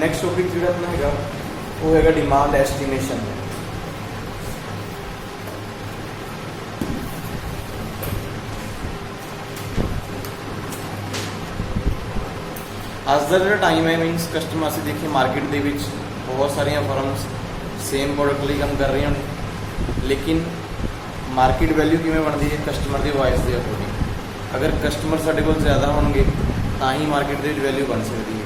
Next topic ਜਿਹੜਾ ਆਪਣਾ ਹੈਗਾ ਉਹ ਹੈਗਾ ਡਿਮਾਂਡ ਐਸਟੀਮੇਸ਼ਨ। ਅੱਜ ਦਾ ਜਿਹੜਾ ਟਾਈਮ ਹੈ ਮੀਨਸ ਕਸਟਮਰ ਅਸੀਂ ਦੇਖੀਏ ਮਾਰਕੀਟ ਦੇ ਵਿੱਚ ਬਹੁਤ ਸਾਰੀਆਂ ਫਰਮਸ ਸੇਮ ਪ੍ਰੋਡਕਟ ਲਈ ਕੰਮ ਕਰ ਰਹੀਆਂ ਨੇ, ਲੇਕਿਨ ਮਾਰਕੀਟ ਵੈਲਿਊ ਕਿਵੇਂ ਬਣਦੀ ਹੈ? ਕਸਟਮਰ ਦੀ ਵॉइस ਦੇ ਅਕੋਰਡਿੰਗ। ਅਗਰ ਕਸਟਮਰ ਸਾਡੇ ਕੋਲ ਜ਼ਿਆਦਾ ਹੋਣਗੇ ਤਾਂ ਹੀ ਮਾਰਕੀਟ ਦੇ ਵਿੱਚ ਵੈਲਿਊ ਬਣ ਸਕਦੀ ਹੈ।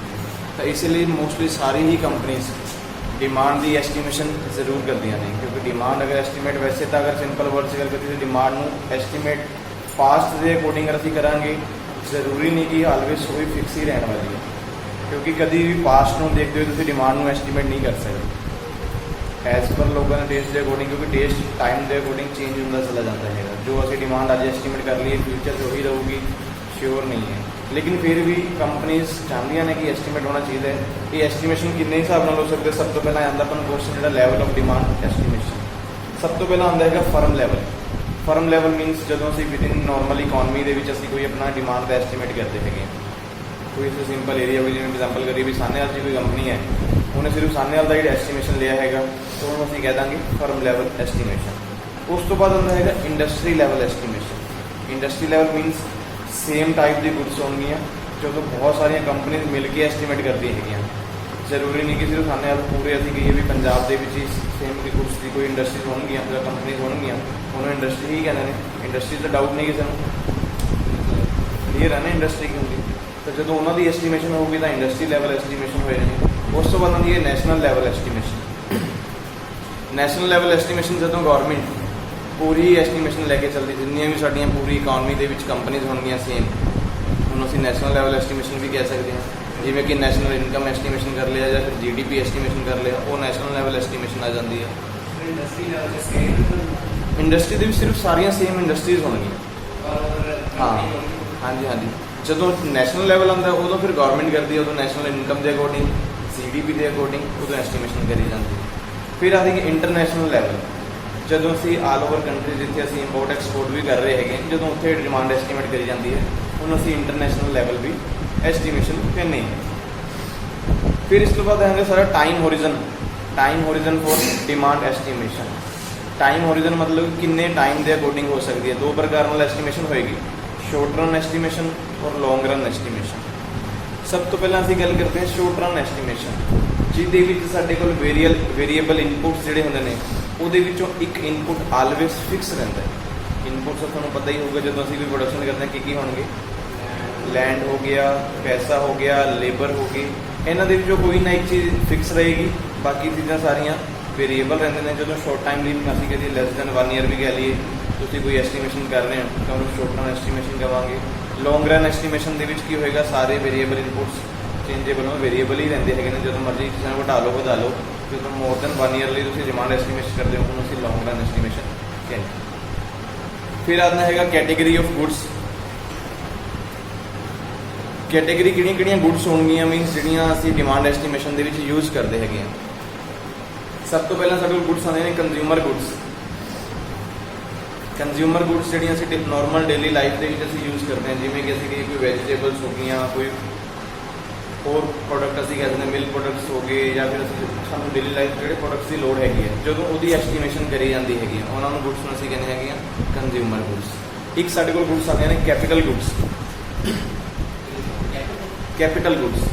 ਤਾਂ ਇਸ ਲਈ ਮੋਸਟਲੀ ਸਾਰੀ ਹੀ ਕੰਪਨੀਜ਼ डिमांड की एस्टीमेशन जरूर करती हैं, क्योंकि डिमांड अगर एस्टीमेट वैसे तो अगर सिंपल वर्ड से गल करती डिमांड में एस्टीमेट पास्ट के अकॉर्डिंग असी करांगे, जरूरी नहीं कि ऑलवेज वही फिक्स ही रहने वाली है, क्योंकि कभी भी पास्ट में देखते हुए डिमांड में एस्टीमेट नहीं कर सकते एज पर लोगों के टेस्ट के अकॉर्डिंग, क्योंकि टेस्ट टाइम के अकॉर्डिंग चेंज होता चला जाता है। जो असी डिमांड अज एस्टीमेट कर लिए फ्यूचर वही रहूगी श्योर नहीं है, लेकिन फिर भी कंपनीज चाहती ने कि एस्टीमेट होना चाहिए। ये एस्टीमेशन किन्ने हिसाब नाल हो सकते? सब तो पहला आता अपन क्वेश्चन जो लेवल ऑफ डिमांड एस्टीमेशन। सब तो पहला आता है फर्म लेवल। फर्म लेवल मीनस जो असी विद इन नॉर्मल इकॉनमी के कोई अपना डिमांड का एस्टीमेट करते हैं। कोई इस सिंपल एरिया जिवें एग्जाम्पल करिए भी सान्नेवाल की कोई कंपनी है, उन्हें सिर्फ सान्नेवाल का एस्टीमेशन लिया है तो उन्होंने असीं कह देंगे फर्म लेवल एस्टीमेशन। उस तो बाद आता है industry level estimation. Industry level मीनस same type की गुड्स होंगी जो तो बहुत सारिया कंपनीज मिल के एस्टीमेट करती है। जरूरी नहीं कि सिर्फ सामने पूरे अभी कहिए भी पंजाब के सेम की गुड्स की कोई इंडस्ट्रीज होंगी या कंपनीज होंगी, उन्होंने इंडस्ट्री ही कहते हैं। इंडस्ट्री तो डाउट नहीं किसी को क्लीयर है ना इंडस्ट्री की होंगी। तो जो उन्होंने एस्टीमेशन होगी तो इंडस्ट्री लेवल एस्टीमेशन हो जाएगी। उस तो बाद आती है national level estimation. National level estimation जो गौरमेंट पूरी एस्टीमेशन लैके चलती, जिन्नियां भी साडियां पूरी इकॉनमी के कंपनीज होंगी सेम, उन्होंने असीं नैशनल लेवल एस्टीमेशन भी कह सकते हैं। जिवें कि नैशनल इनकम एस्टीमेशन कर लिया या फिर GDP एस्टीमेशन कर लिया, वो नैशनल लेवल एस्टीमेशन आ जाती है। इंडस्ट्री भी सिर्फ सारिया सेम इंडस्ट्रीज होंगी। हाँ हाँ जी हाँ जी। जो नैशनल लेवल आता है उदों फिर गौरमेंट करती है, उदों नैशनल इनकम के अकॉर्डिंग GDP के अकॉर्डिंग उदों एस्टीमेशन करी जाती है। फिर आती है इंटरनैशनल लेवल। जो असी आल ओवर कंट्री जिथे असी इंपोर्ट एक्सपोर्ट भी कर रहे हैं, जो उत्थे डिमांड एस्टीमेट करी जाती है, उन्होंने असी इंटरनैशनल लेवल भी एस्टीमेशन कहने हैं। फिर इस तो बाद आएंगे सारा time horizon. Time horizon for demand estimation. Time horizon मतलब किन्ने टाइम के अकॉर्डिंग हो सकती है। दो प्रकार नाल एस्टीमेशन होएगी, शॉर्ट रन एस्टीमेशन और लॉन्ग रन एस्टीमेशन। सब तो पहला असी गल करते हैं शॉर्ट रन एस्टीमेशन, जिहदे विच साडे कोल वेरीएबल इनपुट्स जिहड़े हुंदे ने ਉਹਦੇ ਵਿੱਚੋਂ ਇੱਕ ਇਨਪੁਟ ਆਲਵੇਜ਼ ਫਿਕਸ ਰਹਿੰਦਾ ਹੈ। ਇਨਪੁਟਸ ਤੁਹਾਨੂੰ ਪਤਾ ਹੀ ਹੋਊਗਾ ਜਦੋਂ ਅਸੀਂ ਕੋਈ ਪ੍ਰੋਡਕਸ਼ਨ ਕਰਦੇ ਹਾਂ ਕੀ ਹੋਣਗੇ, ਲੈਂਡ ਹੋ ਗਿਆ, ਪੈਸਾ ਹੋ ਗਿਆ, ਲੇਬਰ ਹੋ ਗਈ। ਇਹਨਾਂ ਦੇ ਵਿੱਚੋਂ ਕੋਈ ਨਾ ਇੱਕ ਚੀਜ਼ ਫਿਕਸ ਰਹੇਗੀ, ਬਾਕੀ ਚੀਜ਼ਾਂ ਸਾਰੀਆਂ ਵੇਰੀਏਬਲ ਰਹਿੰਦੇ ਨੇ। ਜਦੋਂ ਸ਼ਾਰਟ ਟਾਈਮ ਲਈ ਅਸੀਂ ਕਹਦੇ ਲੈਸ ਦੈਨ 1 ਈਅਰ ਵੀ ਕਹਿ ਲਈਏ, ਤੁਸੀਂ ਕੋਈ ਐਸਟੀਮੇਸ਼ਨ ਕਰ ਰਹੇ ਹੋ ਤਾਂ ਉਹਨੂੰ ਸ਼ਾਰਟ ਟਰਮ ਐਸਟੀਮੇਸ਼ਨ ਕਹਾਂਗੇ। ਲੌਂਗ ਰਨ ਐਸਟੀਮੇਸ਼ਨ ਦੇ ਵਿੱਚ ਕੀ ਹੋਏਗਾ, ਸਾਰੇ ਵੇਰੀਏਬਲ ਇਨਪੁਟਸ ਚੇਂਜੇਬਲ ਵੇਰੀਏਬਲ ਹੀ ਰਹਿੰਦੇ ਹੈਗੇ ਨੇ। ਜਦੋਂ ਮਰਜ਼ੀ ਕਿਸੇ ਨੂੰ ਘਟਾ ਲਓ ਵਧਾ ਲਓ। जो मोर दैन 1 ईयर लिए डिमांड एस्टीमेशन करते हो उन्होंने लॉन्ग रन एस्टीमेशन कहते। फिर आता है कैटेगरी ऑफ गुड्स। कैटेगरी किहड़ियां गुड्स होणगियां मीनस जिहड़ियां असीं डिमांड एस्टीमेशन दे विच यूज करते हैं। सब तो पहला साडे कोल गुड्स आते हैं कंज्यूमर गुड्स। कंज्यूमर गुड्स जिहड़ियां असीं नॉर्मल डेली लाइफ दे विच असीं यूज करते हैं, जिवें कि असीं कोई वैजीटेबल्स हो गई, कोई और प्रोडक्ट असीं कहते हैं मिल्क प्रोडक्ट्स हो गए, या फिर सानूं डेली लाइफ जो प्रोडक्ट्स की लोड़ हैगी है, जो उसकी एस्टीमेशन करी जाती हैगी, उन्होंने गुड्स नूं असीं कहते हैं कंज्यूमर गुड्स। एक साडे कोल गुड्स आते हैं capital goods. Capital goods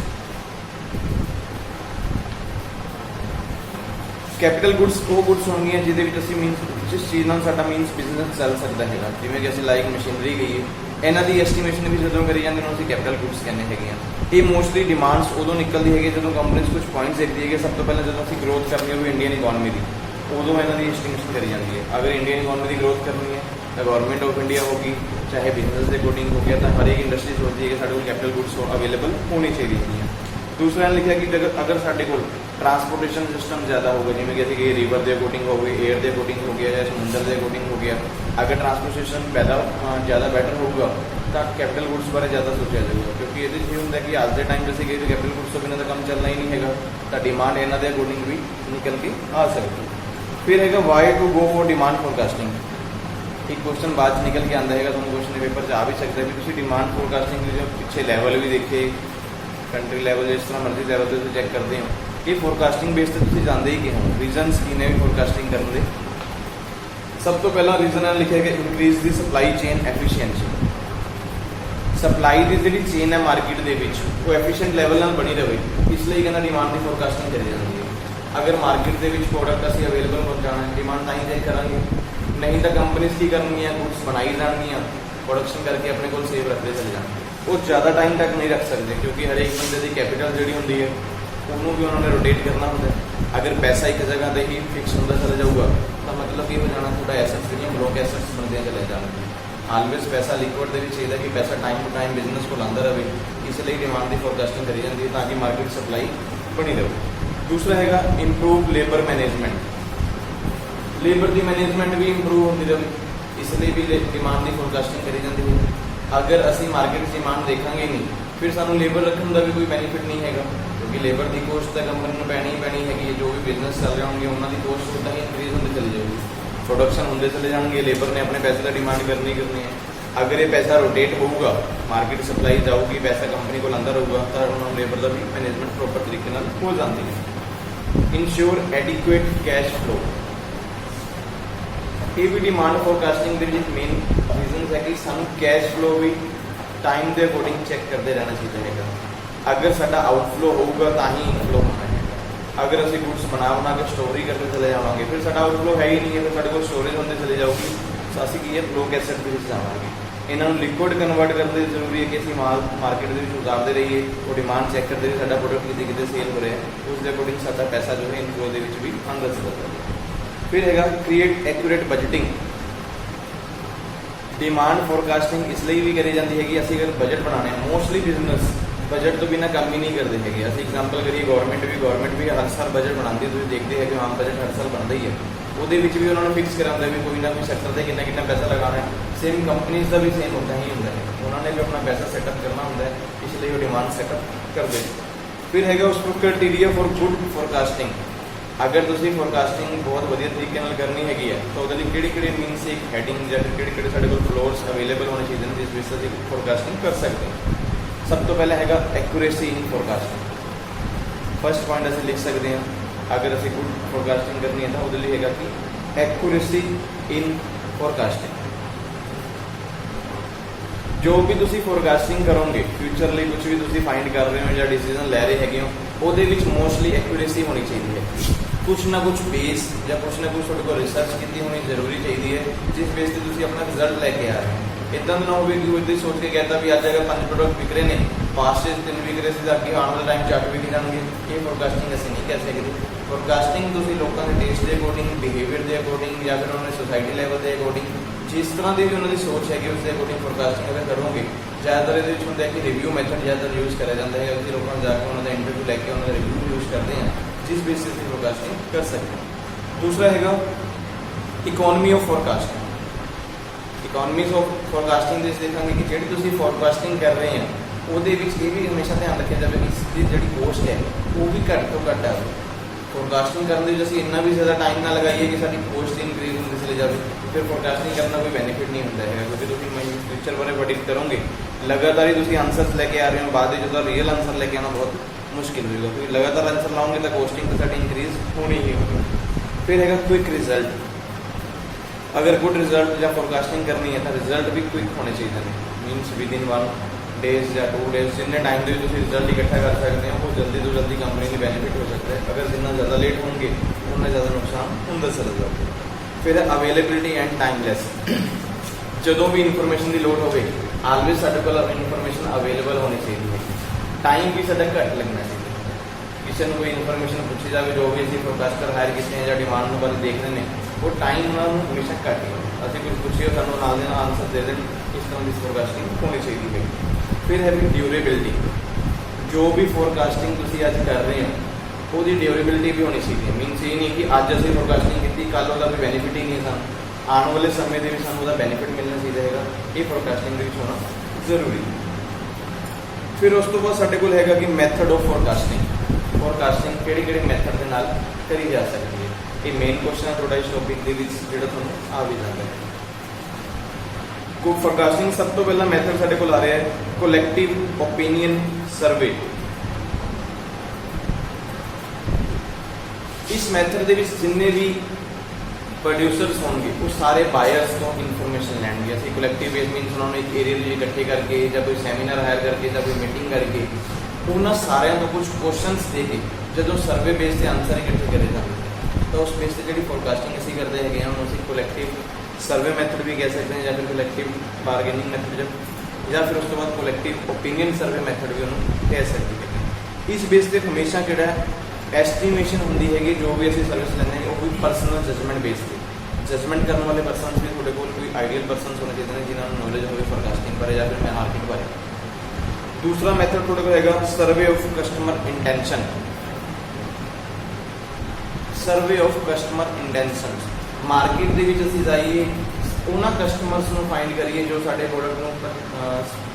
capital goods वो गुड्स होंगे जिहदे विच असीं मीनस जिस चीज़ नाल साडा मीनस बिजनेस चल सकता है, जिवें कि असीं लाइक मशीनरी कहिए, इन्हां दी एस्टीमेशन भी जो करी जाती उन्होंने कैपिटल गुड्स कहने हैं। ये मोस्टली डिमांड्स उदों निकलती है जो कंपनीज कुछ पॉइंट्स देखती है। सब तो पहले जो असीं ग्रोथ करनी हो इंडियन इकॉनमी की, उदों इन्हां दी एस्टीमेशन करी जाती है। अगर इंडियन इकॉनमी की ग्रोथ करनी है तो गवर्नमेंट ऑफ इंडिया होगी, चाहे बिजनेस के अकॉर्डिंग हो गया, तो हर एक इंडस्ट्री सोचती है कि साडे कोल कैपिटल गुड्स अवेलेबल होनी चाहिए। दूसरा लिखा कि अगर साडे कोल ट्रांसपोर्टेशन सिस्टम ज़्यादा होगा, जिवें कि असीं रिवर के अकॉर्डिंग हो गई, एयर के अकॉर्डिंग हो गया, या समुद्र के अकॉर्डिंग हो गया, अगर ट्रांसपोर्टेशन ज़्यादा बैटर होगा तो कैपिटल गुड्स बारे ज़्यादा सोचा जाएगा, क्योंकि ये होंगे कि आज के टाइम जैसे कि कैपिटल गुड्स तो बिना तो काम चलना ही नहीं है, तो डिमांड इन्हों के अकॉर्डिंग भी निकल के आ सकती है। फिर है why to go for demand forecasting. एक क्वेश्चन बाद निकल के आता है, तुम क्वेश्चन पेपर आ भी सकता है कि डिमांड फोरकास्टिंग के जो पिछले लैवल भी देखे, कंट्री लैवल जिस तरह मर्जी लैवल से तुसीं चैक करते हो कि फोरकास्टिंग बेस से तुसीं जांदे ही कि हो रीजनस की ने भी फोरकास्टिंग करने दे। सब तो पहला रीजन है लिखा है increase the supply chain efficiency. Supply की जी चेन है मार्केट के वो एफिशिएंट लैवल नाल बनी रहे, इसलिए कहना डिमांड की फोरकास्टिंग करी जाती है। अगर मार्केट के प्रोडक्ट असीं अवेलेबल पहुँचाना है डिमांड तां ही चेक करांगे, नहीं तो कंपनीज की करनगियां गुड्स बनाई जाएंगियां प्रोडक्शन करके अपने को सेव रखते चले जाएंगे। वो ज़्यादा टाइम तक नहीं रख सकते क्योंकि हर एक बंदे की कैपिटल जी होंगी है उन्होंने भी उन्होंने रोटेट करना होंगे। अगर पैसा एक जगह पर ही फिक्स होता चला जाऊगा तो मतलब ये हो जाना थोड़ा एसेट्स जो ब्लॉक एसेट्स बनते चले जाएंगे। ऑलवेज पैसा लिक्विड के चाहिए कि पैसा टाइम टू टाइम बिजनेस को लाता रहे, इसलिए डिमांड की फोरकास्टिंग करी जाती है ताकि मार्केट सप्लाई बनी रहे। दूसरा है इंप्रूव लेबर मैनेजमेंट। लेबर की मैनेजमेंट भी इंप्रूव होती रहे, इसलिए भी डिमांड की फोरकास्टिंग करी जाती है। अगर असी मार्केट डिमांड देखा नहीं फिर सानू लेबर रखने का भी कोई बेनीफिट नहीं है क्योंकि लेबर की कोस्ट तो कंपनी को पैनी ही पैनी है। जो भी बिजनेस चल रहे होंगे उन्होंने कोस्ट उतना ही इंक्रीज होती चली जाएगी, प्रोडक्शन होंगे चले जाएंगे, लेबर ने अपने पैसे का डिमांड करनी है। अगर ये पैसा रोटेट होगा मार्केट सप्लाई जाऊगी पैसा कंपनी को लाता रहूगा तो उन्होंने लेबर का भी मैनेजमेंट प्रॉपर तरीके हो जाती है। Ensure adequate cash flow. ये भी डिमांड फोरकास्टिंग के मेन रीजन है कि सानू कैश फ्लो भी टाइम के अकॉर्डिंग चेक करते रहना चाहिए है। अगर साडा आउटफ्लो होगा तो ही इनफ्लो होना है। अगर असी गुड्स बना के स्टोरी करते चले जाएंगे फिर साडा आउटफ्लो है ही नहीं है, फिर साडे कोल स्टोरेज होते चले जाऊगी तो असी की फ्लो कैसेट के जाएंगे। इन्हों लिक्विड कन्वर्ट करने जरूरी है कि असी माल मार्केट के उतारते रहिए, वो डिमांड चेक करते रहिए साडा प्रोडक्ट कितने सेल हो रहा है, उसके अकॉर्डिंग साडा पैसा जो है इनफ्लो के भी अंदर चलता है। फिर है create accurate budgeting. Demand forecasting इसलिए भी करी जाती है कि असी अगर बजट बनाने मोस्टली बिजनेस बजट तो बिना काम ही नहीं करते हैं। असं एग्जाम्पल करिए गवर्नमेंट भी हर साल बजट बनाती है, तुम देखते हैं कि हाँ बजट हर साल बनता ही है, वो भी उन्होंने फिक्स कराता है भी कोई ना कोई सैक्टर से कितना पैसा लगाना है। सेम कंपनीज का भी सेम होता ही होता है, उन्होंने भी अपना पैसा सैटअप करना होता है, इसलिए वो डिमांड सैटअप कर दे। फिर है उसको क्राइटेरिया फॉर गुड फोरकास्टिंग। अगर तुम फोरकास्टिंग बहुत वधिया तरीके करनी हैगी है तो वो कि मीनस एक हैडिंग या कि साढ़े को फ्लोर्स अवेलेबल होने चाहिए जिस बेस से फोरकास्टिंग कर सकते हैं। सब तो पहले है accuracy in forecasting. First point अस लिख सकते हैं अगर असी गुड फोरकास्टिंग करनी है तो वो है कि एक्यूरेसी इन फोरकास्टिंग। जो भी तुम फोरकास्टिंग करोगे फ्यूचर लिए कुछ भी तुम फाइंड कर रहे हो या डिसीजन लै रहे है वो मोस्टली एक्यूरेसी होनी चाहिए है। कुछ ना कुछ बेस या कुछ ना कुछ थोड़े को रिसर्च की होनी जरूरी चाहिए है जिस बेस से तुम अपना रिजल्ट लैके आ रहे हो। इदा ना हो कि वो सोच के कहता भी अज अगर 5 प्रोडक्ट विक रहे हैं पास्ट 3 विक रहे थे अगे आने वाले टाइम 4 विक जाएंगे, ये फोरकास्टिंग असं नहीं कह सकते। फोरकास्टिंग तुम लोगों के टेस्ट के अकॉर्डिंग बिहेवियर के अकॉर्डिंग या फिर उन्होंने सोसाइटी लैवल के अकॉर्डिंग जिस तरह की भी उन्होंने सोच है कि उसके अकॉर्डिंग फोरकास्टिंग अगर करोगे ज़्यादातर ये होंगे कि रिव्यू मैथड ज़्यादातर यूज़ करा जाता है। असं लोगों जाकर उन्होंने इंटरव्यू लैके उन्होंने रिव्यू यूज़ करते हैं जिस बेसिस से फोरकास्टिंग कर सकते हैं। दूसरा है economy of forecasting. Economies of forecasting देखा कि जी तुम फोरकास्टिंग कर रहे हैं वो भी हमेशा ध्यान रखा जाए कि इसकी जी कोस्ट है वो भी घट तो घट आए। फोरकास्टिंग करने असीं इन्ना भी ज़्यादा टाइम ना लगाइए कि साडी कोस्ट इंक्रीज होती चली जाए, फिर फोरकास्टिंग करना कोई बेनीफिट नहीं होता है क्योंकि तुम फ्यूचर बारे प्रेडिक्ट करोगे लगातार ही तुम आंसर्स लैके आ रहे हो बाद जो रियल आंसर लैके आना बहुत मुश्किल होगा क्योंकि लगातार आंसर लाओगे तो कोस्टिंग तो साडी इंक्रीज होनी ही होगी। फिर है क्विक रिजल्ट। अगर गुड रिजल्ट या फोरकास्टिंग करनी है तो रिजल्ट भी क्विक होने चाहिए, मीनस विद इन 1 डेज या 2 डेज जिन्ने टाइम के रिजल्ट इकट्ठा कर सकते हैं वो जल्दी तो जल्दी कंपनी की बेनीफिट हो सकता है। अगर जितना ज़्यादा लेट होंगे उतना ज़्यादा नुकसान होंगे चला जाएगा। फिर अवेलेबिलिटी एंड टाइमलैस। जो भी इन्फॉर्मेशन की लोड़ हो ऑलवेज साढ़े को इन्फॉर्मेशन अवेलेबल होनी चाहिए, टाइम भी साढ़ा घट लगना चाहिए। किसी को कोई इन्फॉर्मेशन पूछी जाए जो भी असं फोरकास्टर हायर किए या डिमांड बारे देख रहे हैं वो टाइम उन्होंने हमेशा घट ही असं कुछ पूछिए सू नाल आंसर दे दें, इस तरह की फोरकास्टिंग होनी चाहिए है। फिर है ड्यूरेबिलिटी। जो भी फोरकास्टिंग तुम अज कर रहे हो वो ड्यूरेबिलिटी भी होनी चाहिए, मीनस ये नहीं कि अज असं फोरकास्टिंग की कल वो बेनीफिट ही नहीं सू आने वाले समय में भी सूँ बेनीफिट मिलना चाहिए, ये फोरकास्टिंग होना जरूरी है। फिर उस तो बाद साढ़े को है कि मैथड ऑफ फोरकास्टिंग। फोरकास्टिंग किहड़े मैथड के नाल करी जा सकती है, ये मेन क्वेश्चन है थोड़ा इस टॉपिक के जो थोड़ा आ भी जाता है। फोरकास्टिंग सब तो पहला मैथड साढ़े को आ रहा है कलैक्टिव ओपीनियन सर्वे। इस मैथड ਦੇ ਵਿੱਚ ਜਿੰਨੇ ਵੀ प्रोड्यूसर्स होंगे वो सारे बायर्स तो इन्फॉर्मेशन लैंगे असं कलैक्टिव बेस मीनस उन्होंने एक एरिया लिए इकट्ठे करके या कोई सैमीनार हायर करके या कोई मीटिंग करके उन्होंने सारे तो कुछ क्वेश्चनस दे के जो सर्वे बेस से आंसर इकट्ठे करे जाते तो उस बेस से जी फोरकास्टिंग असी करते हैं उन्होंने कलैक्टिव सर्वे मैथड भी कह सकते हैं या फिर कलैक्टिव बारगेनिंग मैथड या फिर उस तो बाद कलैक्टिव ओपीनियन सर्वे मैथड भी उन्होंने कह सकते हैं। इस बेस से हमेशा जोड़ा एस्टीमेशन होंगी है जो भी असं सर्विस लेने वो भी पर्सनल जजमेंट बेस पे जजमेंट करने वाले परसन भी थोड़े को कोई आइडियल परसन होने चाहिए जिन्होंने नॉलेज हो फोरकास्टिंग बारे या फिर मैं मार्केट बारे। दूसरा मैथड थोड़े को है survey of customer intention. Survey of customer intention market के असीं जाइए उन्होंने कस्टमरस को फाइंड करिए जो साढ़े प्रोडक्ट को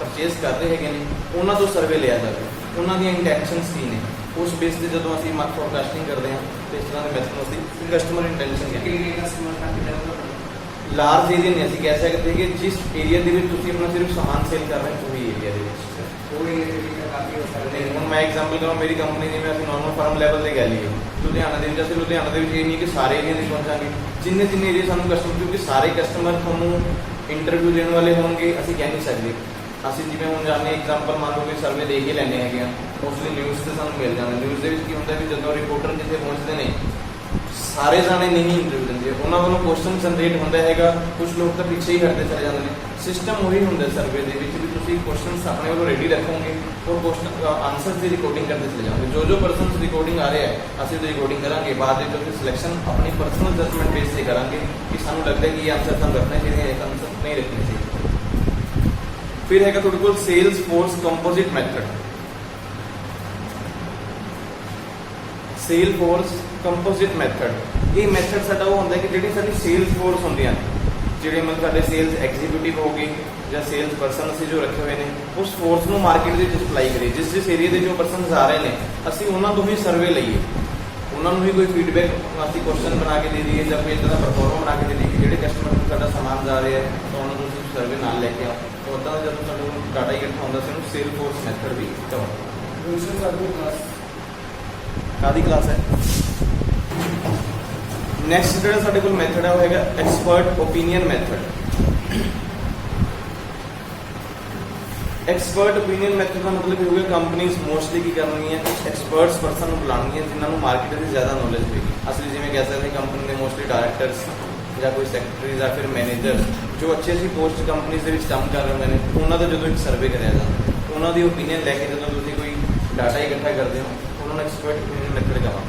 परचेज करते हैं उन्होंने तो सर्वे लिया जाए उन्होंने इंटेंशनस की ने उस बेस से जो असीं फोरकास्टिंग करते हैं तो इस तरह के मैथड असीं कस्टमर इंटेंशन लार्ज एरिया नहीं असीं कह सकते कि जिस एरिया के अपना सिर्फ सामान सेल कर रहे हैं वही एरिया हूँ मैं एग्जाम्पल करूँ मेरी कंपनी जिम्मे असीं नॉर्मल फर्म लैवल से कह लीए लुधियाना के लुधियाना के ये नहीं कि सारे एरिया नहीं पहुँचांगे जिन्ने जिन्ने एरिया सानूं कस्टमर क्योंकि सारे कस्टमर थोनों इंटरव्यू देने वाले होंगे असीं कह नहीं सकते ਅਸੀਂ ਜਿਵੇਂ ਹੁਣ ਜਾਣੇ एग्जाम्पल मान लो कि सर्वे दे के लैने हैं मोस्टली न्यूज़ से सानूं मिल जाता न्यूज़ के की होंगे भी जो रिपोर्टर जिथे पहुँचते हैं सारे जाने नहीं इंटरव्यू देंगे उन्होंने वालों क्वेश्चन जनरेट होंदा है कुछ लोग तो पीछे ही हटते चले जाते हैं सिस्टम वही होंगे सर्वे के भी तुसीं क्वेश्चन अपने वालों रेडी रखोगे और क्वेश्चन आंसर की रिकॉर्डिंग करते चले जाओगे जो परसन रिकॉर्डिंग आ रहा है असं तो रिकॉर्डिंग करांगे बाद में फिर सिलेक्शन अपनी पर्सनल जजमेंट बेस से करांगे कि सानूं लगता है कि ये आंसर सानूं रखने चाहिए एक आंसर नहीं रखने चाहिए। फिर है थोड़े को sales force composite method. Sale force composite method ये मैथड साडा वो होंदा है कि जिहड़ी साडी सेल्स फोर्स होंदी है जिहड़े मतलब साडे सेल्स एग्जीक्यूटिव हो गए या सेल्स परसन असीं जो रखे हुए हैं उस फोर्स को मार्केट में सप्लाई करिए जिस एरिया के जो परसन आ रहे हैं असीं उन्हां तों भी सर्वे लईए उन्होंने भी कोई फीडबैक असं क्वेश्चन बना के दे दिए या कोई इतना परफॉर्मा बना के दे दिए कि जो कस्टमर को साਡਾ सामान जा रहा है तो उन्होंने सर्वे नाल लैके आओ तो उदा जो साडे डाटा इकट्ठा होंदा सी उहनूं सेल फोर्स मैथड भी कहते कादी क्लास है। नैक्सट जो साडे कोल मैथड है वो है expert opinion method. Expert opinion method का मतलब ये हो गया कंपनीज मोस्टली की करनी है कुछ एक्सपर्ट्स परसन बुलानी जिन्होंने मार्केट से ज़्यादा नॉलेज होगी असली जिमें कह सकते हैं कंपनी के मोस्टली डायरैक्टर्स या कोई सैकटरीज या फिर मैनेजर जो अच्छी अच्छी पोस्ट कंपनीज के काम कर रहे हैं उन्होंने जो एक सर्वे कराया जाता उन्होंने ओपीनियन लैके जो तुम कोई डाटा इकट्ठा करते हो उन्होंने एक्सपर्ट ओपीनियन मैथड कहा।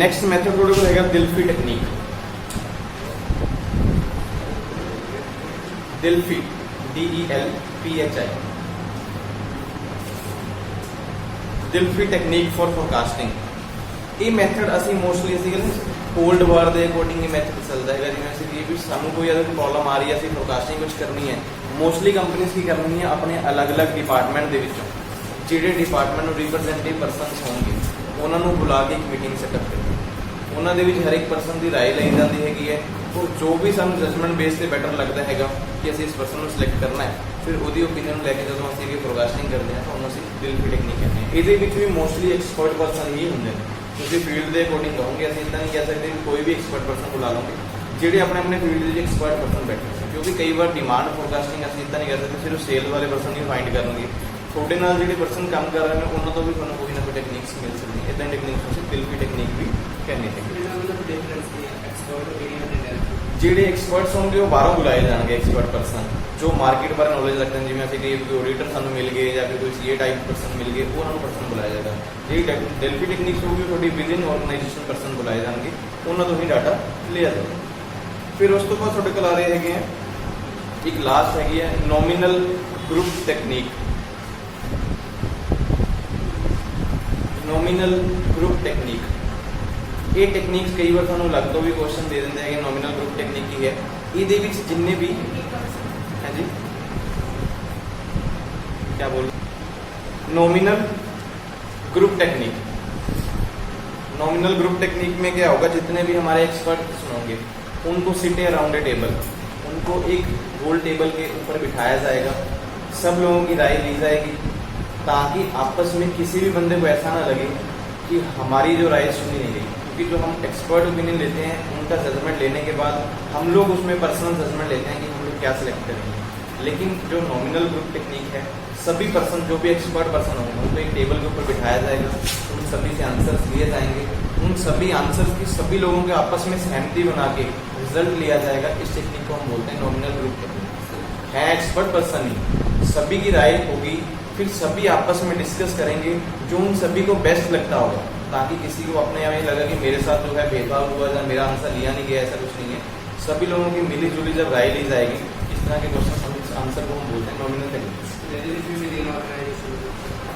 नैक्सट मैथड थोड़े को है Delphi technique. Delphi DELPHI Delphi technique for forecasting ये मैथड असी मोस्टली असी ओल्ड वर्ड के अकॉर्डिंग ये मैथड चलता है जिवें असीं भी सानूं कोई अगर प्रॉब्लम आ रही है असीं फोरकास्टिंग कुछ करनी है मोस्टली कंपनीज की करनी है अपने अलग अलग डिपार्टमेंट के विचों जिहड़े डिपार्टमेंट रिप्रजेंटेटिव परसन होंगे उन्होंने बुला के एक मीटिंग सेटअप करनी उन्होंने हर एक परसन की राय ली जाती हैगी है और जो भी सानूं जजमेंट बेस से बेटर लगता है कि असीं इस परसन को सिलेक्ट करना है फिर वही ओपीनियन लैके जो असीं फोरकास्टिंग करते हैं तो उन्होंने असीं दिल्फी टेक्निक कहते हैं। ये भी मोस्टली एक्सपर्ट परसन ही होंगे क्योंकि फील्ड के अकॉर्डिंग कहोगे असीं इतना नहीं कह सकते कि कोई भी एक्सपर्ट परसन बुला लोगे जिहड़े अपने अपने फील्ड के एक्सपर्ट परसन बैठे हैं क्योंकि कई बार डिमांड फोरकास्टिंग असीं इतना नहीं कह सकते सिर्फ सेल वाले परसन ही फाइंड करेंगे थोड़े नाल जिहड़े परसन काम कर रहे हैं उन्होंने तो भी तुहानूं कोई ना कोई टेक्निक्स मिल सकती है इदां टेक्निक्स असीं दिल्फी टेक्निक भी कहने जिहड़े एक्सपर्ट्स होंगे वो बाहरों बुलाए जाएंगे एक्सपर्ट परसन जो मार्केट बारे नॉलेज रखते हैं जिवें असीं कोई ऑडिटर सानूं मिल गए या फिर कोई सीए टाइप परसन मिल गए वो उन्होंने परसन बुलाया जाएगा जी दिल्फी टेक्निक्स होगी थोड़ी विद इन ऑर्गेनाइजेशन परसन बुलाए जाएंगे उन्होंने तो ही डाटा लिया जाएगा। फिर उस तो बाद थोड़े कोल आ रहे हैं एक लास्ट हैगी है nominal group technique. Nominal group technique ये टेक्निक्स कई बार थानू लग तो भी क्वेश्चन दे देंगे कि नॉमिनल ग्रुप टेक्निक की है ये जिन्ने भी है जी क्या बोल nominal group technique. Nominal group technique में क्या होगा जितने भी हमारे एक्सपर्ट होंगे उनको सिटे अराउंड ए टेबल उनको एक गोल टेबल के ऊपर बिठाया जाएगा सब लोगों की राय ली जाएगी ताकि आपस में किसी भी बंदे को ऐसा ना लगे कि हमारी जो राय सुनी नहीं गई, क्योंकि जो हम एक्सपर्ट ओपिनियन लेते हैं उनका जजमेंट लेने के बाद हम लोग उसमें पर्सनल जजमेंट लेते हैं कि हम लोग क्या सिलेक्ट करेंगे। लेकिन जो नॉमिनल ग्रुप टेक्निक है, सभी पर्सन जो भी एक्सपर्ट पर्सन होंगे उनको एक टेबल के ऊपर बिठाया जाएगा, उन सभी से आंसर्स लिए जाएंगे, उन सभी आंसर्स की सभी लोगों के आपस में सहमति बना के रिजल्ट लिया जाएगा। इस टेक्निक को हम बोलते हैं नॉमिनल ग्रुप टेक्निक। है एक्सपर्ट पर्सन ही, सभी की राय होगी, फिर सभी आपस में डिस्कस करेंगे जो उन सभी को बेस्ट लगता होगा, ताकि किसी को अपने यहाँ लगा कि मेरे साथ जो है भेदभाव हुआ या मेरा आंसर लिया नहीं गया, ऐसा कुछ नहीं है। सभी लोगों की मिली जुली जब राय ली जाएगी, इस तरह के क्वेश्चन आंसर को हम बोलते हैं नॉमिनल टेक्निक्स।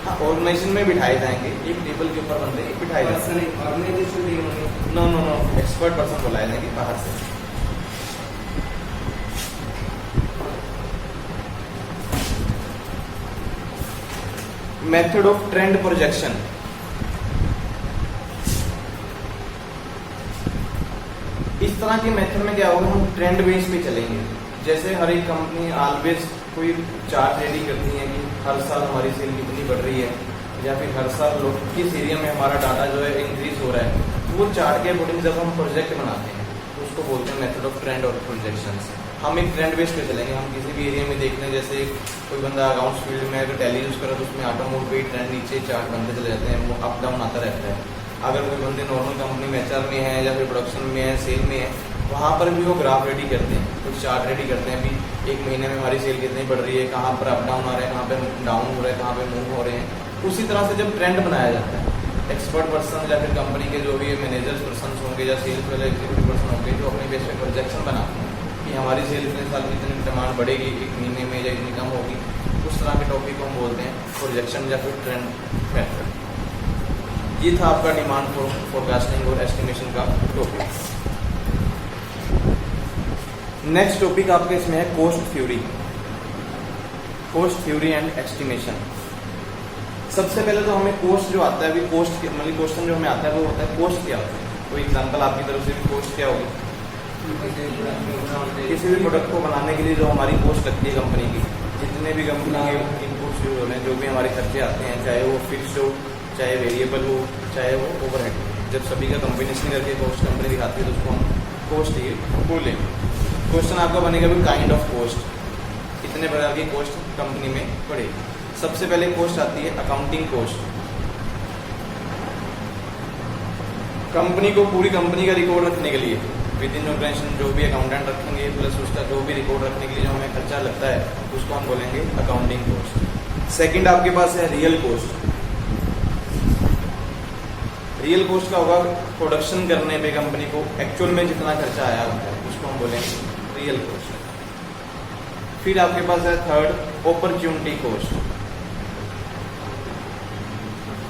हाँ, ऑर्गेनाइजेशन में बिठाए जाएंगे, एक टेबल के ऊपर बंदे बिठाए जाएंगे। No no no, expert person बुलाए जाएंगे बाहर से। Method of trend projection. इस तरह के मेथड में क्या होगा, हम ट्रेंड बेस पे चलेंगे। जैसे हर एक कंपनी ऑलवेज कोई चार्ट रेडी करती है कि हर साल हमारी सेल कितनी बढ़ रही है, या फिर हर साल लोग किस एरिया में हमारा डाटा जो है इंक्रीज हो रहा है। तो वो चार्ट के अकॉर्डिंग जब हम प्रोजेक्ट बनाते हैं तो उसको बोलते हैं मेथड ऑफ ट्रेंड और प्रोजेक्शन। हम एक ट्रेंड बेस पे चलेंगे। हम किसी भी एरिया में देखते हैं, जैसे कोई बंदा अकाउंट्स फील्ड में अगर टैली यूज करा तो उसमें ऑटो मोड पे ट्रेंड नीचे चार्ट बनते चले जाते हैं, वो अप डाउन आता रहता है। अगर कोई बंदे नॉर्मल कंपनी में HR में है या फिर प्रोडक्शन में है, सेल में है, वहाँ पर भी वो ग्राफ रेडी करते हैं, कुछ चार्ट रेडी करते हैं। अभी 1 महीने में हमारी सेल कितनी बढ़ रही है, कहाँ पर अप डाउन आ रहा है, कहाँ पर डाउन हो रहा है, कहाँ पर मूव हो रहे हैं। उसी तरह से जब ट्रेंड बनाया जाता है, एक्सपर्ट पर्सन या फिर कंपनी के जो भी मैनेजर्स पर्सन होंगे या सेल्स वाले एग्जीक्यूटिव पर्सन होंगे, जो अपने बेस पे प्रोजेक्शन बनाते हैं कि हमारी सेल इतने साल में इतनी डिमांड बढ़ेगी, 1 महीने में या इतनी कम होगी, उस तरह के टॉपिक को हम बोलते हैं प्रोजेक्शन या फिर ट्रेंड मेथड। ये था आपका डिमांड फोरकास्टिंग और एस्टिमेशन का टॉपिक। नेक्स्ट टॉपिक आपके इसमें है cost theory. Cost theory and estimation. सबसे पहले तो हमें कोस्ट जो आता है, अभी कोस्ट मतलब क्वेश्चन जो हमें आता है वो होता है कोस्ट क्या होता है। कोई एग्जांपल आपकी तरफ से भी कोस्ट क्या होगी? किसी भी प्रोडक्ट को बनाने के लिए जो हमारी कॉस्ट लगती है कंपनी की, जितने भी कंपनी के इनपुट्स यूज हो रहे हैं, जो भी हमारे खर्चे आते हैं, चाहे वो फिक्स्ड हो, चाहे वेरिएबल हो, चाहे वो ओवरहेड हो, जब सभी का कॉम्बिनेशन करके कॉस्ट कंपनी दिखाती है तो उसको हम कॉस्ट ही बोलें। क्वेश्चन आपका बनेगा भी काइंड ऑफ कॉस्ट, कितने प्रकार की कॉस्ट कंपनी में पड़ेगी। सबसे पहले कॉस्ट आती है अकाउंटिंग कॉस्ट। कंपनी को पूरी कंपनी का रिकॉर्ड रखने के लिए विद इन ऑर्गेनाइजेशन जो भी अकाउंटेंट रखेंगे, प्लस उसका जो भी रिकॉर्ड रखने के लिए जो हमें खर्चा लगता है उसको हम बोलेंगे अकाउंटिंग कॉस्ट। सेकंड आपके पास है रियल कॉस्ट। रियल कॉस्ट का होगा प्रोडक्शन करने पे कंपनी को एक्चुअल में जितना खर्चा आया होता है उसको हम बोलेंगे रियल कॉस्ट। फिर आपके पास है third opportunity cost.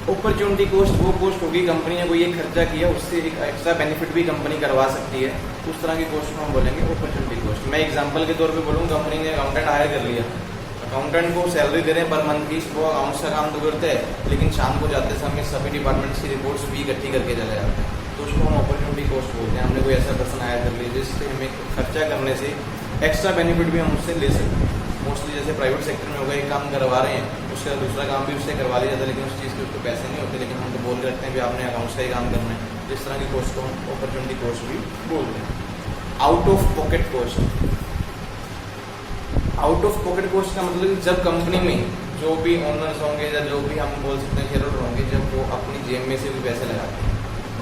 Opportunity cost वो कॉस्ट होगी कंपनी ने कोई एक खर्चा किया, उससे एक एक्स्ट्रा बेनिफिट भी कंपनी करवा सकती है, उस तरह की कॉस्ट को हम बोलेंगे अपॉर्चुनिटी कॉस्ट। मैं एग्जांपल के तौर पे बोलूँ, कंपनी ने अकाउंटेंट हायर कर लिया, अकाउंटेंट को सैलरी दे रहे हैं पर मंथ की, वो अकाउंट्स का काम तो करते हैं लेकिन शाम को जाते समय सभी डिपार्टमेंट्स की रिपोर्ट्स भी इकट्ठी करके चले जाते हैं, तो उसको हम अपॉर्चुनिटी कॉस्ट बोलते हैं। हमने कोई ऐसा पर्सन हायर कर लिया जिससे हमें खर्चा करने से एक्स्ट्रा बेनिफिट भी हम उससे ले सकते हैं। मोस्टली जैसे प्राइवेट सेक्टर में होगा, एक काम करवा रहे हैं, उसका दूसरा काम भी उससे करवा लिया जाता है, लेकिन उस चीज़ के उसको पैसे नहीं होते, लेकिन हम तो बोल रखते हैं कि आपने अकाउंट्स का ही काम करना है, तो इस तरह की कॉस्ट को हम अपॉर्चुनिटी कॉस्ट भी बोलते हैं। Out of pocket cost. Out of pocket cost का मतलब जब कंपनी में जो भी ओनर्स होंगे या जो भी हम बोल सकते हैं शेयर होल्डर होंगे, जब वो अपनी जेब में से भी पैसे लगाते हैं,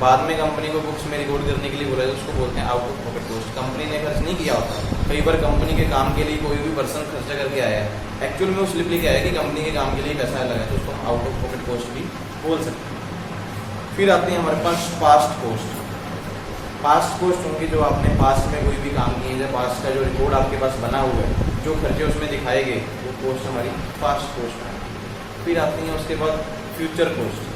बाद में कंपनी को बुक्स में रिकॉर्ड करने के लिए बोला जाए, उसको बोलते हैं out of pocket cost. Company ने खर्च नहीं किया होता, कई बार कंपनी के काम के लिए कोई भी पर्सन खर्चा करके आया है, एक्चुअल में वो स्लिप लेके आया कि कंपनी के काम के लिए पैसा लगा, तो उसको आउट ऑफ पॉकेट कॉस्ट भी बोल सकते हैं। फिर आती है हमारे पास पास्ट कॉस्ट। पास्ट कॉस्ट होंगी जो आपने पास्ट में कोई भी काम किए या पास्ट का जो रिकॉर्ड आपके पास बना हुआ है, जो खर्चे उसमें दिखाए गए, वो कॉस्ट हमारी पास्ट कॉस्ट है। फिर आती है उसके बाद फ्यूचर कॉस्ट।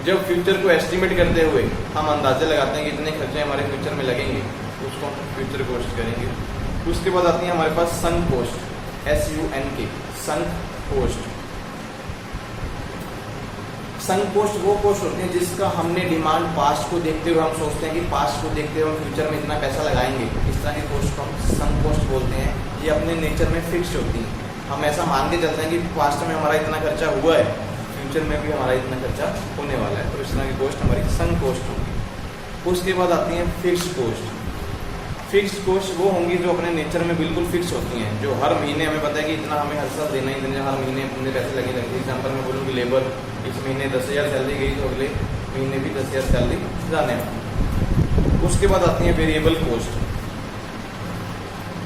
जब फ्यूचर को एस्टिमेट करते हुए हम अंदाजे लगाते हैं कि इतने खर्चे हमारे फ्यूचर में लगेंगे, उसको हम फ्यूचर कॉस्ट करेंगे। उसके बाद आती है हमारे पास sunk cost, SUNK, sunk cost. Sunk cost वो कॉस्ट होती है जिसका हमने डिमांड पास्ट को देखते हुए हम सोचते हैं कि पास्ट को देखते हुए हम फ्यूचर में इतना पैसा लगाएंगे, इस तरह की कॉस्ट को हम संक कॉस्ट बोलते हैं। ये अपने नेचर में फिक्स्ड होती है, हम ऐसा मान के चलते हैं कि पास्ट में हमारा इतना खर्चा हुआ है, फ्यूचर में भी हमारा इतना खर्चा होने वाला है, तो इस तरह की कॉस्ट हमारी संक कॉस्ट होगी। उसके बाद आती है फिक्स्ड कॉस्ट। फिक्स्ड कॉस्ट वो होंगी जो अपने नेचर में बिल्कुल फिक्स होती हैं, जो हर महीने हमें पता है कि इतना हमें हर साल देना ही देना, हर महीने अपने पैसे लगे लगते हैं। एग्जाम्पल में बोलूँ कि लेबर इस महीने 10,000 सैलरी गई तो अगले महीने भी 10,000 सैलरी जाने वाली। उसके बाद आती है वेरिएबल कॉस्ट।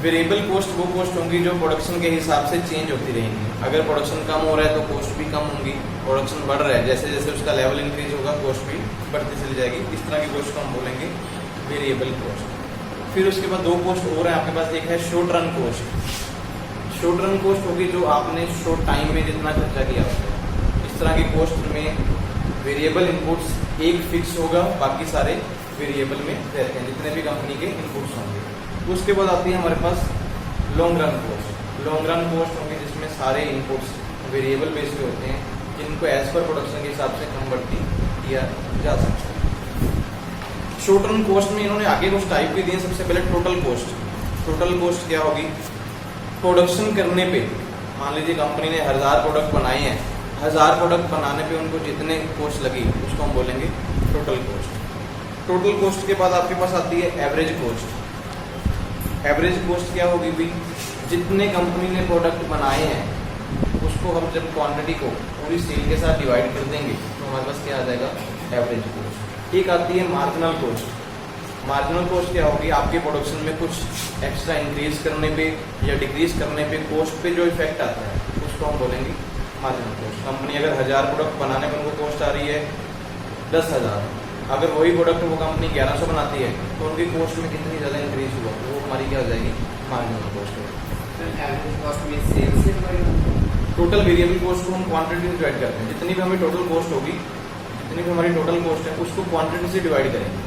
वेरिएबल कॉस्ट वो कॉस्ट होंगी जो प्रोडक्शन के हिसाब से चेंज होती रहेंगी। अगर प्रोडक्शन कम हो रहा है तो कॉस्ट भी कम होंगी, प्रोडक्शन बढ़ रहा है जैसे जैसे उसका लेवल इंक्रीज होगा कॉस्ट भी बढ़ती चली जाएगी। इस तरह की कॉस्ट को हम बोलेंगे वेरिएबल कॉस्ट। फिर उसके बाद दो कॉस्ट और है आपके पास, एक है short run cost. Short run cost होगी जो आपने शॉर्ट टाइम में जितना खर्चा किया होगा। इस तरह की कॉस्ट में वेरिएबल इनपुट्स एक फिक्स होगा, बाकी सारे वेरिएबल में रहते हैं जितने भी कंपनी के इनपुट्स होंगे। उसके बाद आती है हमारे पास long run cost. Long run cost होंगे जिसमें सारे इनपुट्स वेरिएबल बेस पे होते हैं, जिनको एज पर प्रोडक्शन के हिसाब से कन्वर्ट किया जा सकता है। शॉर्ट रन कॉस्ट में इन्होंने आगे कुछ टाइप भी दिए। सबसे पहले टोटल कॉस्ट। टोटल कॉस्ट क्या होगी? प्रोडक्शन करने पे मान लीजिए कंपनी ने 1000 प्रोडक्ट बनाए हैं, 1000 प्रोडक्ट बनाने पे उनको जितने कॉस्ट लगी उसको हम बोलेंगे टोटल कॉस्ट। टोटल कॉस्ट के बाद आपके पास आती है एवरेज कॉस्ट। एवरेज कॉस्ट क्या होगी भाई? जितने कंपनी ने प्रोडक्ट बनाए हैं उसको हम जब क्वांटिटी को पूरी सेल के साथ डिवाइड कर देंगे तो हमारे पास क्या आ जाएगा? Average cost. एक आती है मार्जिनल कॉस्ट। मार्जिनल कॉस्ट क्या होगी? आपके प्रोडक्शन में कुछ एक्स्ट्रा इंक्रीज करने पे या डिक्रीज करने पे कॉस्ट पे जो इफेक्ट आता है उसको हम बोलेंगे मार्जिनल कॉस्ट। कंपनी अगर 1000 प्रोडक्ट बनाने पर उनको कॉस्ट आ रही है 10,000, अगर वही प्रोडक्ट वो कंपनी 1100 बनाती है तो उनकी कॉस्ट में कितनी ज़्यादा इंक्रीज हुआ तो वो हमारी क्या हो जाएगी? मार्जिनल कॉस्ट होगी। एवरेज कॉस्ट में सेल्स से टोटल वेरिएबल कॉस्ट को हम क्वांटिटी से डिवाइड करते हैं। जितनी भी हमें टोटल कॉस्ट होगी, जितनी भी हमारी टोटल कॉस्ट है उसको क्वांटिटी से डिवाइड करेंगे।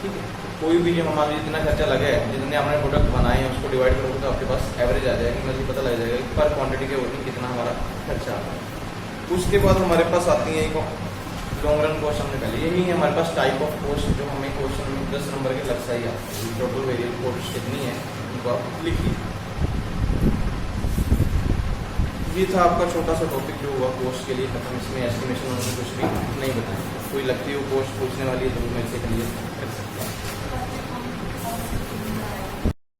ठीक है, कोई भी जो हमारा जितना खर्चा लगा है, जितने हमने प्रोडक्ट बनाए हैं उसको डिवाइड करोगे तो आपके पास एवरेज आ जाएगी, मतलब पता लग जाएगा कि पर क्वांटिटी के ऊपर कितना हमारा खर्चा आ रहा है। उसके बाद हमारे पास आती है एक लॉन्ग रन कॉस्ट। हमने पहले यही है हमारे पास टाइप ऑफ कॉस्ट जो हमें क्वेश्चन में 10 नंबर के लगता ही आता है। टोटल वेरिएबल कॉस्ट कितनी है उनको आप लिखिए। ये था आपका छोटा सा टॉपिक जो हुआ कॉस्ट के लिए खत्म। इसमें एस्टिमेशन उन्होंने कुछ भी नहीं बताया। कोई लगती हो कॉस्ट पूछने वाली है तो मेरे से क्लियर कर सकते हैं।